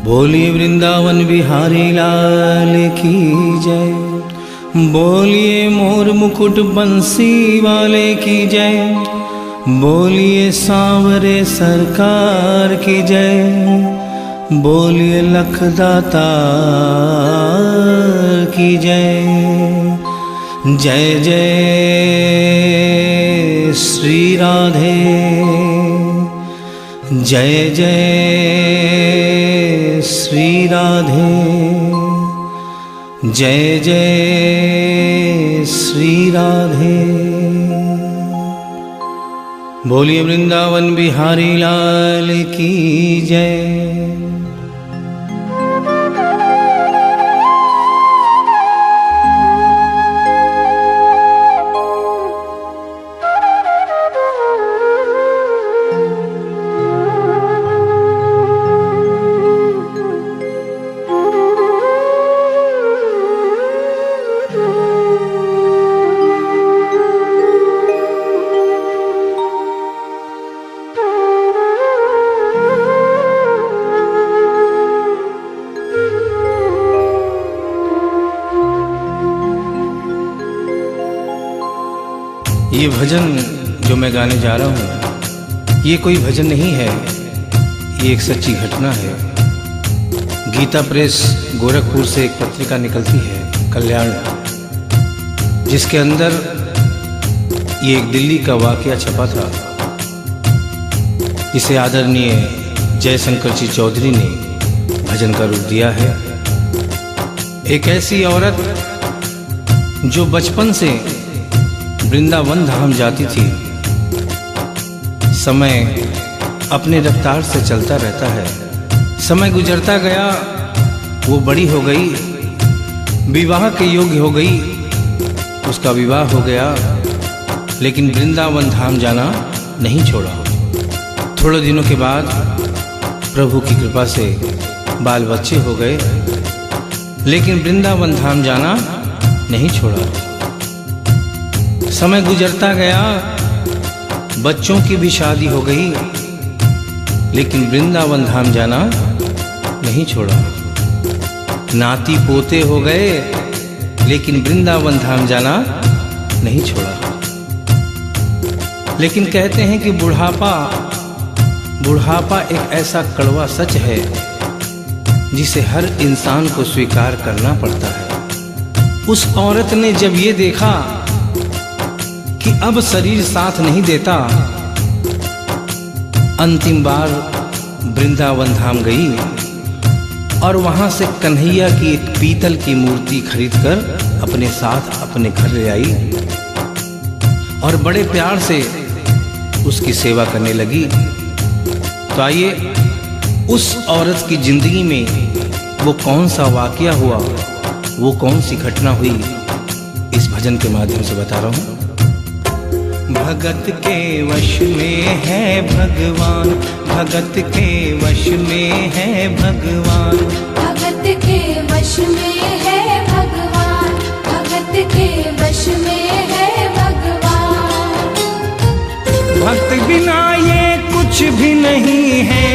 बोलिए वृंदावन बिहारी लाल की जय। बोलिए मोर मुकुट बंसी वाले की जय। बोलिए सांवरे सरकार की जय। बोलिए लखदाता की जय। जय जय श्री राधे, जय जय श्री राधे, जय जय श्री राधे। बोलिए वृंदावन बिहारी लाल की जय। ये भजन जो मैं गाने जा रहा हूँ, ये कोई भजन नहीं है, ये एक सच्ची घटना है। गीता प्रेस गोरखपुर से एक पत्रिका निकलती है, कल्याण, जिसके अंदर ये एक दिल्ली का वाकया छपा था। इसे आदरणीय जयशंकर जी चौधरी ने भजन का रूप दिया है। एक ऐसी औरत जो बचपन से वृंदावन धाम जाती थी, समय अपने रफ्तार से चलता रहता है। समय गुजरता गया, वो बड़ी हो गई, विवाह के योग्य हो गई, उसका विवाह हो गया, लेकिन वृंदावन धाम जाना नहीं छोड़ा। थोड़े दिनों के बाद प्रभु की कृपा से बाल बच्चे हो गए, लेकिन वृंदावन धाम जाना नहीं छोड़ा। समय गुजरता गया, बच्चों की भी शादी हो गई, लेकिन वृंदावन धाम जाना नहीं छोड़ा। नाती पोते हो गए, लेकिन वृंदावन धाम जाना नहीं छोड़ा। लेकिन कहते हैं कि बुढ़ापा एक ऐसा कड़वा सच है जिसे हर इंसान को स्वीकार करना पड़ता है। उस औरत ने जब ये देखा कि अब शरीर साथ नहीं देता, अंतिम बार वृंदावन धाम गई और वहां से कन्हैया की एक पीतल की मूर्ति खरीदकर अपने साथ अपने घर ले आई और बड़े प्यार से उसकी सेवा करने लगी। तो आइए उस औरत की जिंदगी में वो कौन सा वाकया हुआ, वो कौन सी घटना हुई, इस भजन के माध्यम से बता रहा हूं। भगत के वश में है भगवान, भगत के वश में है भगवान, भगत के वश में है भगवान, भगत के वश में है भगवान। भक्त बिना ये कुछ भी नहीं है,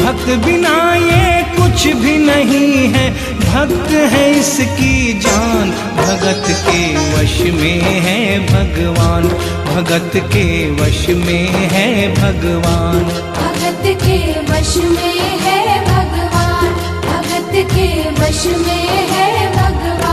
भक्त बिना ये कुछ भी नहीं है, भक्त है इसकी जान। भगत के वश में है भगवान, भगत के वश में है भगवान, भगत के वश में है भगवान, भगत के वश में है भगवान।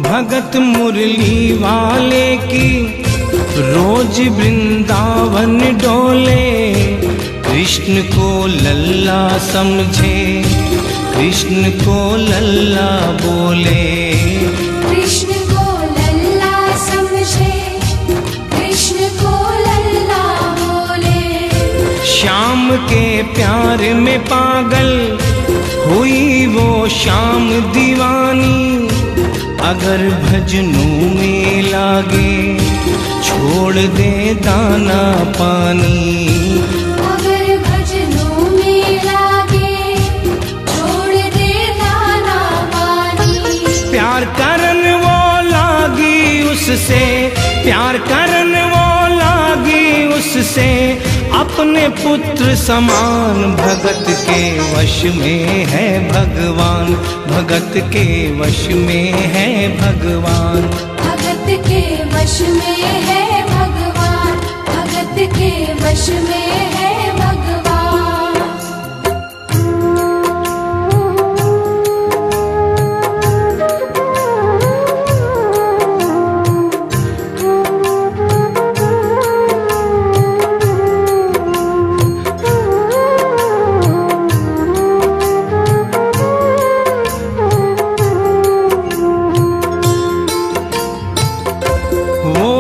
भगत मुरली वाले की रोज वृंदावन डोले, कृष्ण को लल्ला समझे, कृष्ण को लल्ला बोले, कृष्ण को लल्ला समझे, कृष्ण को लल्ला बोले। श्याम के प्यार में पागल हुई वो शाम दीवानी। अगर भजनों में लागे छोड़ दे दाना पानी। अगर भजनों में लागे छोड़ दे दाना पानी। प्यार करन वो लागी उससे, प्यार करन वो लागी उससे, अपने पुत्र समान। भगत के वश में है भगवान, भगत के वश में है भगवान। भगत के वश में है भगवान, भगत के वश में है भगवान।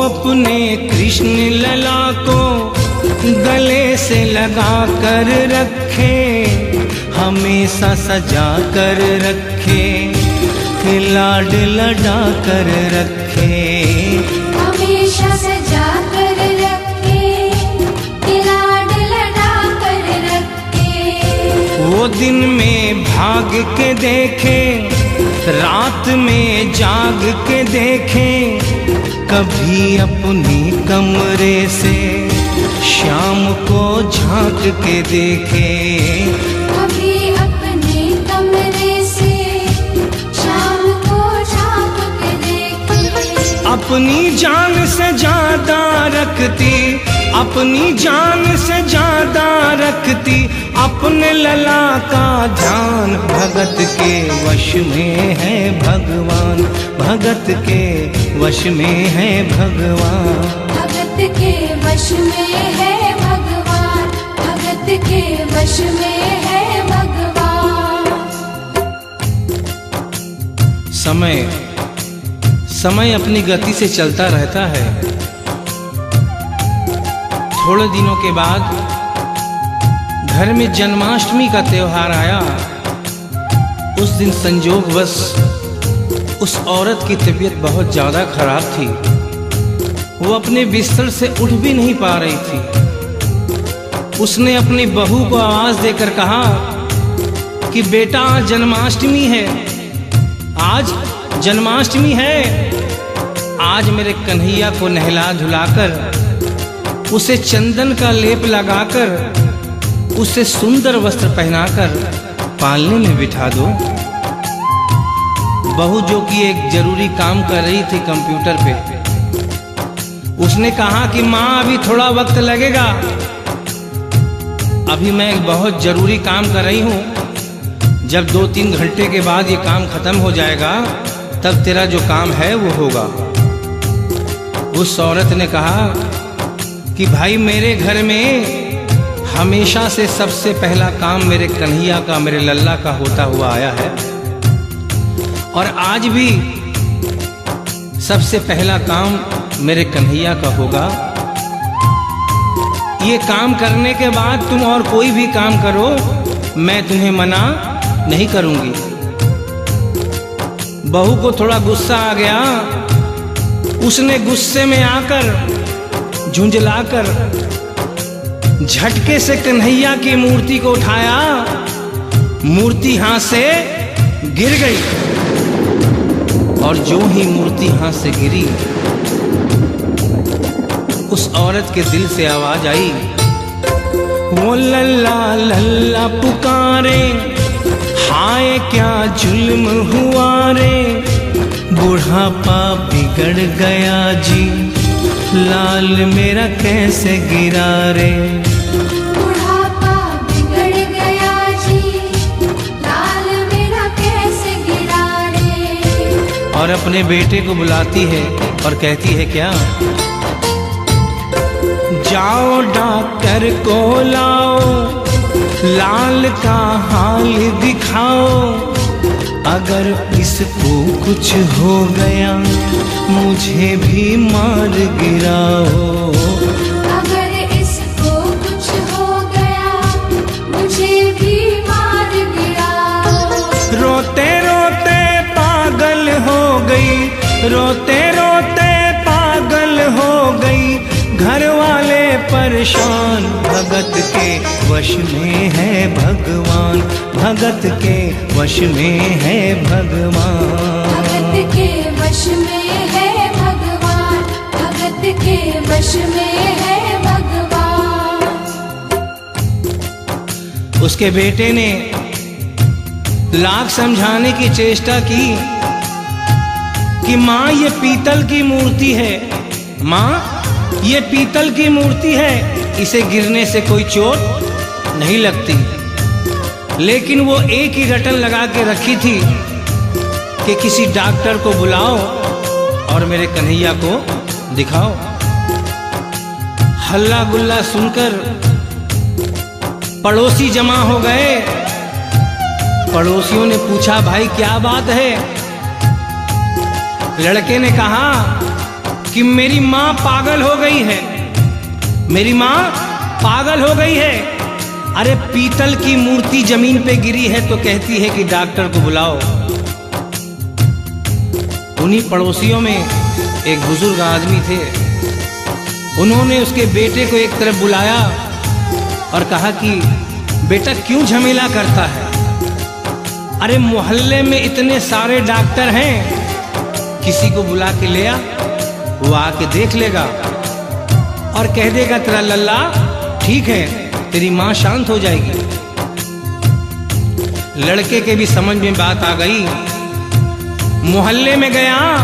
अपने कृष्ण लला को गले से लगा कर रखे, हमेशा सजा कर रखे, लाड लड़ा कर रखे। हमेशा सजा कर रखे, लाड लड़ा कर रखे। वो दिन में भाग के देखे, रात में जाग के देखे, कभी अपनी कमरे से शाम को झांक के देखे। कभी अपने कमरे से शाम को झांक के देखे। अपनी जान से ज्यादा रखती, अपनी जान से ज्यादा रखती, अपने लला का ध्यान। भगत के वश में है भगवान, भगत के वश में है भगवान। भगत के वश में है भगवान, भगत के वश में है भगवान। समय समय अपनी गति से चलता रहता है। थोड़े दिनों के बाद घर में जन्माष्टमी का त्योहार आया। उस दिन संजोगवश उस औरत की तबीयत बहुत ज़्यादा खराब थी। वो अपने बिस्तर से उठ भी नहीं पा रही थी। उसने अपनी बहू को आवाज़ देकर कहा कि बेटा आज जन्माष्टमी है, आज जन्माष्टमी है। आज मेरे कन्हैया को नहला धुलाकर, उसे चंदन का लेप लगाकर, उसे सुंदर वस्त्र पहनाकर पालने में बिठा दो। बहू जो कि एक जरूरी काम कर रही थी कंप्यूटर पे, उसने कहा कि माँ अभी थोड़ा वक्त लगेगा, अभी मैं एक बहुत जरूरी काम कर रही हूँ। जब 2-3 घंटे के बाद ये काम खत्म हो जाएगा तब तेरा जो काम है वो होगा। उस औरत ने कहा कि भाई मेरे घर में हमेशा से सबसे पहला काम मेरे कन्हैया का, मेरे लल्ला का होता हुआ आया है, और आज भी सबसे पहला काम मेरे कन्हैया का होगा। ये काम करने के बाद तुम और कोई भी काम करो, मैं तुम्हें मना नहीं करूंगी। बहू को थोड़ा गुस्सा आ गया। उसने गुस्से में आकर, झुंझलाकर झटके से कन्हैया की मूर्ति को उठाया। मूर्ति हाथ से गिर गई, और जो ही मूर्ति हाथ से गिरी, उस औरत के दिल से आवाज आई, वो लल्ला लल्ला पुकारे, हाय क्या जुल्म हुआ रे, बुढ़ापा बिगड़ गया जी, लाल मेरा कैसे गिरा रे। बुढ़ापा बिगड़ गया जी, लाल मेरा कैसे गिरा रे। और अपने बेटे को बुलाती है और कहती है क्या, जाओ डॉक्टर को लाओ, लाल का हाल दिखाओ, अगर इसको कुछ हो गया मुझे भी मार गिराओ। अगर इसको कुछ हो गया रोते रोते पागल हो गई, घर वाले परेशान। भगत के वश में है भगवान, भगत के वश में है भगवान। भगत के वश में है भगवान, भगत के वश में है भगवान। उसके बेटे ने लाख समझाने की चेष्टा की कि माँ ये पीतल की मूर्ति है, माँ ये पीतल की मूर्ति है, इसे गिरने से कोई चोट नहीं लगती। लेकिन वो एक ही रटन लगा के रखी थी कि किसी डॉक्टर को बुलाओ और मेरे कन्हैया को दिखाओ। हल्ला गुल्ला सुनकर पड़ोसी जमा हो गए। पड़ोसियों ने पूछा, भाई क्या बात है? लड़के ने कहा कि मेरी माँ पागल हो गई है, मेरी माँ पागल हो गई है। अरे पीतल की मूर्ति जमीन पे गिरी है तो कहती है कि डॉक्टर को बुलाओ। उन्हीं पड़ोसियों में एक बुजुर्ग आदमी थे। उन्होंने उसके बेटे को एक तरफ बुलाया और कहा कि बेटा क्यों झमेला करता है? अरे मोहल्ले में इतने सारे डॉक्टर हैं, किसी को बुला के ले आ, वो आके देख लेगा और कह देगा तेरा लल्ला ठीक है, तेरी माँ शांत हो जाएगी। लड़के के भी समझ में बात आ गई। मोहल्ले में गया,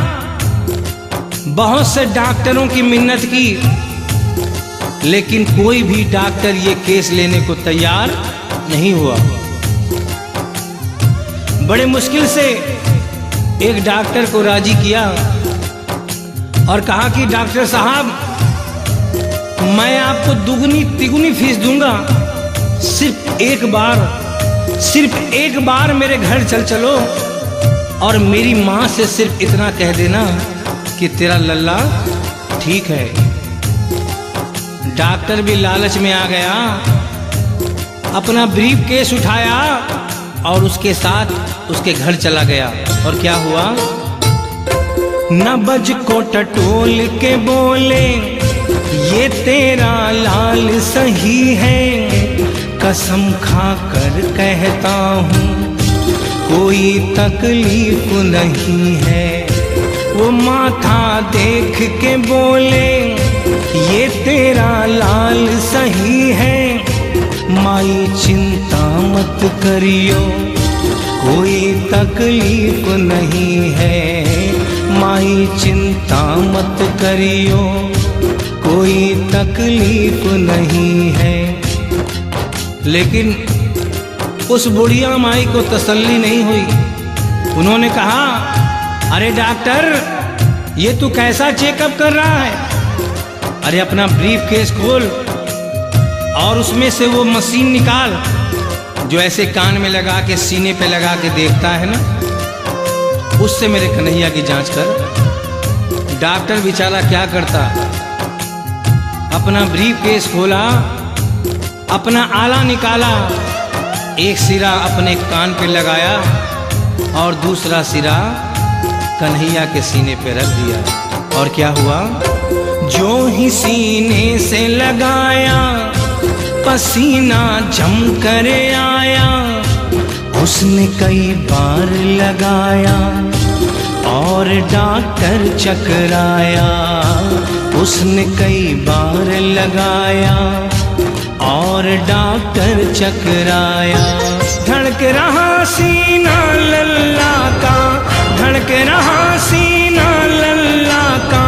बहुत से डॉक्टरों की मिन्नत की, लेकिन कोई भी डॉक्टर ये केस लेने को तैयार नहीं हुआ। बड़े मुश्किल से एक डॉक्टर को राजी किया और कहा कि डॉक्टर साहब मैं आपको दुगनी तिगुनी फीस दूंगा, सिर्फ एक बार मेरे घर चलो और मेरी माँ से सिर्फ इतना कह देना कि तेरा लल्ला ठीक है। डॉक्टर भी लालच में आ गया, अपना ब्रीफ केस उठाया और उसके साथ उसके घर चला गया। और क्या हुआ? नबज को टटोल के बोले ये तेरा लाल सही है, कसम खा कर कहता हूँ कोई तकलीफ नहीं है। वो माथा देख के बोले ये तेरा लाल सही है, माई चिंता मत करियो कोई तकलीफ नहीं है, माई चिंता मत करियो कोई तकलीफ नहीं है। लेकिन उस बुढ़िया माई को तसल्ली नहीं हुई। उन्होंने कहा अरे डॉक्टर ये तू कैसा चेकअप कर रहा है? अरे अपना ब्रीफ केस खोल और उसमें से वो मशीन निकाल जो ऐसे कान में लगा के सीने पे लगा के देखता है ना, उससे मेरे कन्हैया की जांच कर। डॉक्टर बेचारा क्या करता, अपना ब्रीफ केस खोला, अपना आला निकाला, एक सिरा अपने कान पे लगाया और दूसरा सिरा कन्हैया के सीने पे रख दिया। और क्या हुआ? जो ही सीने से लगाया पसीना जम कर आया, उसने कई बार लगाया और डॉक्टर चकराया, उसने कई बार लगाया और डॉक्टर चकराया। धड़क रहा सीना लल्ला का, धड़क रहा सीना लल्ला का,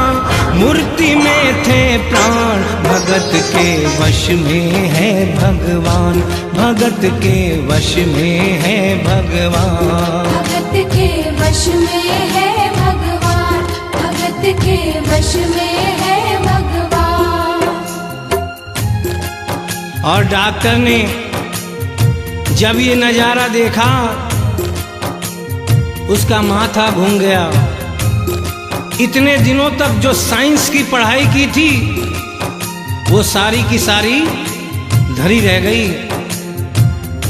मूर्ति में थे प्राण, भगत के वश में है भगवान, भगत के वश में है भगवान। भगत के वश में है भगवान, भगत के वश में है भगवान। और डॉक्टर ने जब ये नजारा देखा उसका माथा घूम गया। इतने दिनों तक जो साइंस की पढ़ाई की थी वो सारी की सारी धरी रह गई।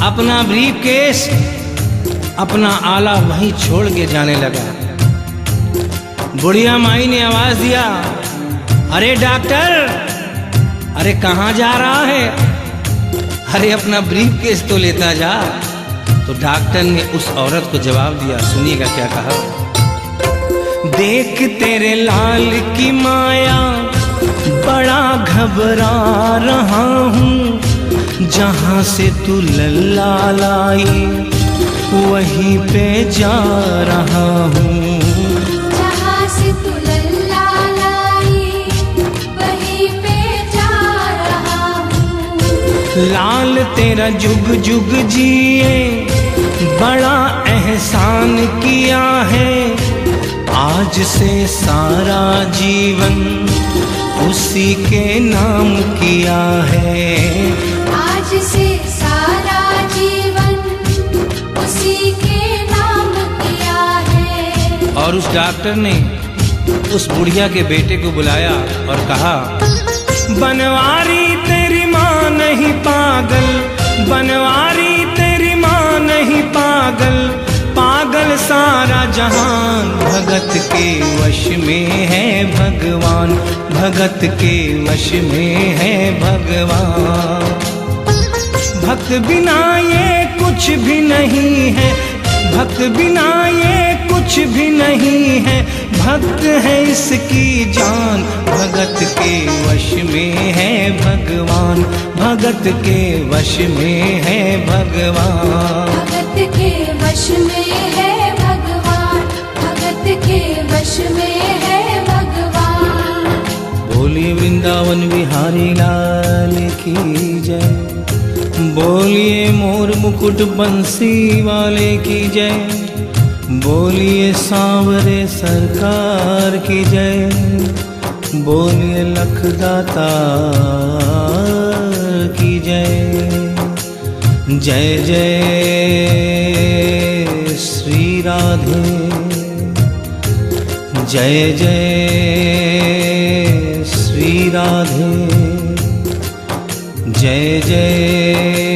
अपना ब्रीफ केस, अपना आला वहीं छोड़ के जाने लगा। बुढ़िया माई ने आवाज दिया, अरे डॉक्टर, अरे कहाँ जा रहा है? अरे अपना ब्रीफ केस तो लेता जा। तो डॉक्टर ने उस औरत को जवाब दिया, सुनिएगा क्या कहा। देख तेरे लाल की माया बड़ा घबरा रहा हूँ, जहाँ से तू लल्ला लाई वहीं पे जा रहा हूँ। जहाँ से तू लल्ला लाई वहीं पे जा रहा हूँ। लाल तेरा जुग जुग जिए बड़ा एहसान किया है, आज से सारा जीवन उसी के नाम किया है। आज से सारा जीवन उसी के नाम किया है। और उस डॉक्टर ने उस बुढ़िया के बेटे को बुलाया और कहा, बनवारी तेरी माँ नहीं पागल, बनवारी तेरी माँ नहीं पागल, पागल सारा जहान, भगत के वश में है भगवान, भगत के वश में है भगवान। भक्त बिना ये कुछ भी नहीं है, भक्त बिना ये कुछ भी नहीं है, भक्त है इसकी जान, भगत के वश में है भगवान, भगत के वश में है भगवान। भगत के वश में है भगवान, भगत के वश में है भगवान। बोलिए वृंदावन बिहारी लाल की जय, बोलिए मोर मुकुट बंसी वाले की जय, बोलिए सांवरे सरकार की जय, बोलिए लखदाता की जय। जय जय श्री राधे, जय जय श्री राधे, जय जय